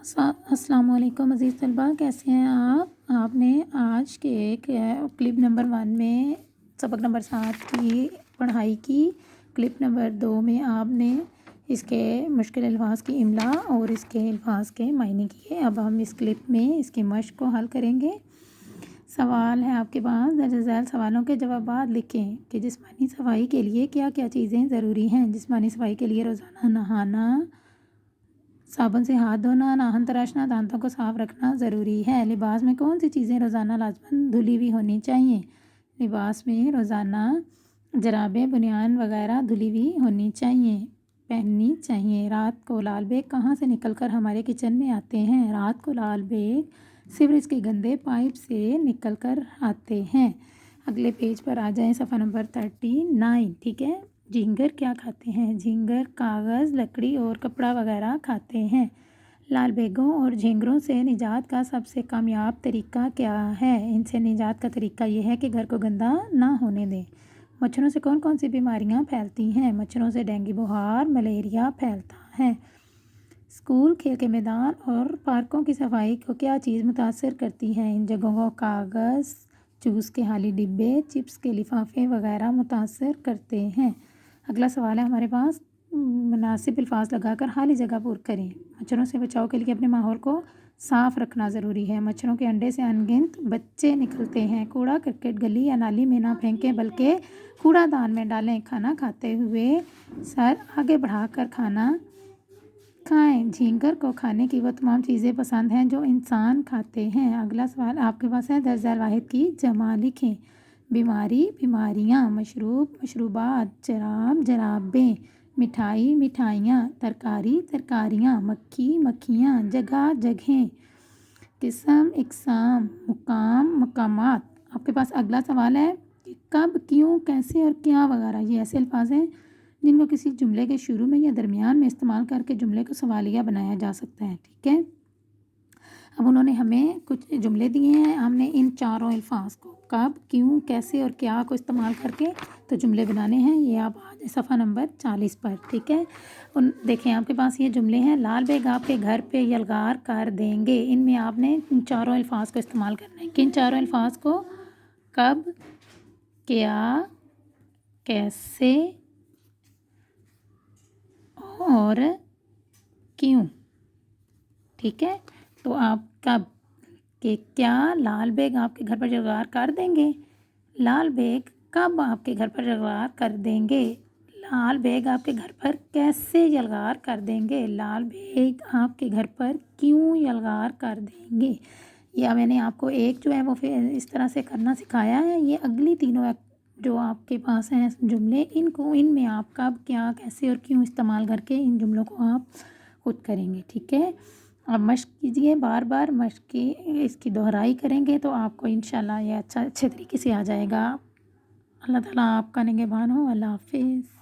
السلام علیکم عزیز طلباء، کیسے ہیں آپ نے آج کے کلپ نمبر 1 میں سبق نمبر 7 کی پڑھائی کی۔ کلپ نمبر 2 میں آپ نے اس کے مشکل الفاظ کی املا اور اس کے الفاظ کے معنی کیے۔ اب ہم اس کلپ میں اس کی مشق کو حل کریں گے۔ سوال ہے آپ کے پاس، درج ذیل سوالوں کے جوابات لکھیں کہ جسمانی صفائی کے لیے کیا کیا چیزیں ضروری ہیں۔ جسمانی صفائی کے لیے روزانہ نہانا، صابن سے ہاتھ دھونا، ناخن تراشنا، دانتوں کو صاف رکھنا ضروری ہے۔ لباس میں کون سی چیزیں روزانہ لازماً دھلی ہوئی ہونی چاہیے؟ لباس میں روزانہ جرابیں، بنیان وغیرہ دھلی ہوئی ہونی چاہیے، پہننی چاہیے۔ رات کو لال بیگ کہاں سے نکل کر ہمارے کچن میں آتے ہیں؟ رات کو لال بیگ سیوریج کے گندے پائپ سے نکل کر آتے ہیں۔ اگلے پیج پر آ جائیں، صفحہ نمبر 39، ٹھیک ہے۔ جھینگر کیا کھاتے ہیں؟ جھینگر کاغذ، لکڑی اور کپڑا وغیرہ کھاتے ہیں۔ لال بیگوں اور جھینگروں سے نجات کا سب سے کامیاب طریقہ کیا ہے؟ ان سے نجات کا طریقہ یہ ہے کہ گھر کو گندا نہ ہونے دیں۔ مچھروں سے کون کون سی بیماریاں پھیلتی ہیں؟ مچھروں سے ڈینگی بخار، ملیریا پھیلتا ہے۔ اسکول، کھیل کے میدان اور پارکوں کی صفائی کو کیا چیز متاثر کرتی ہے؟ ان جگہوں کو کاغذ، جوس کے خالی ڈبے، چپس کے لفافے وغیرہ متاثر کرتے ہیں۔ اگلا سوال ہے ہمارے پاس، مناسب الفاظ لگا کر خالی جگہ پر کریں۔ مچھروں سے بچاؤ کے لیے اپنے ماحول کو صاف رکھنا ضروری ہے۔ مچھروں کے انڈے سے ان گنت بچے نکلتے ہیں۔ کوڑا کرکٹ گلی یا نالی میں نہ پھینکیں بلکہ کوڑا دان میں ڈالیں۔ کھانا کھاتے ہوئے سر آگے بڑھا کر کھانا کھائیں۔ جھینگر کو کھانے کی وہ تمام چیزیں پسند ہیں جو انسان کھاتے ہیں۔ اگلا سوال آپ کے پاس ہے، درج ذیل واحد کی جمع لکھیں۔ بیماری، بیماریاں، مشروب، مشروبات، جراب، جرابیں، مٹھائی، مٹھائیاں، ترکاری، ترکاریاں، مکھی، مکھیاں، جگہ، جگہیں، قسم، اقسام، مقام، مقامات۔ آپ کے پاس اگلا سوال ہے کہ کب، کیوں، کیسے اور کیا وغیرہ یہ ایسے الفاظ ہیں جن کو کسی جملے کے شروع میں یا درمیان میں استعمال کر کے جملے کو سوالیہ بنایا جا سکتا ہے، ٹھیک ہے۔ اب انہوں نے ہمیں کچھ جملے دیے ہیں، ہم نے ان چاروں الفاظ کو کب، کیوں، کیسے اور کیا کو استعمال کر کے تو جملے بنانے ہیں۔ یہ آپ آ جائیں صفحہ نمبر 40 پر، ٹھیک ہے۔ دیکھیں آپ کے پاس یہ جملے ہیں، لال بیگ آپ کے گھر پہ یلغار کر دیں گے۔ ان میں آپ نے ان چاروں الفاظ کو استعمال کرنا ہے۔ کن چاروں الفاظ کو؟ کب، کیا، کیسے اور کیوں، ٹھیک ہے۔ تو آپ کب کہ کیا لال بیگ آپ کے گھر پر یلغار کر دیں گے؟ لال بیگ کب آپ کے گھر پر یلغار کر دیں گے؟ لال بیگ آپ کے گھر پر کیسے یلغار کر دیں گے؟ لال بیگ آپ کے گھر پر کیوں یلغار کر دیں گے؟ یا میں نے آپ کو ایک جو ہے وہ پھر اس طرح سے کرنا سکھایا ہے۔ یہ اگلی تینوں جو آپ کے پاس ہیں جملے، ان میں آپ کب، کیا، کیسے اور کیوں استعمال کر کے ان جملوں کو آپ خود کریں گے، ٹھیک ہے۔ اب مشق کیجئے، بار بار مشق کی اس کی دہرائی کریں گے تو آپ کو انشاءاللہ یہ اچھے طریقے سے آ جائے گا۔ اللہ تعالیٰ آپ کا نگہبان ہو۔ اللہ حافظ۔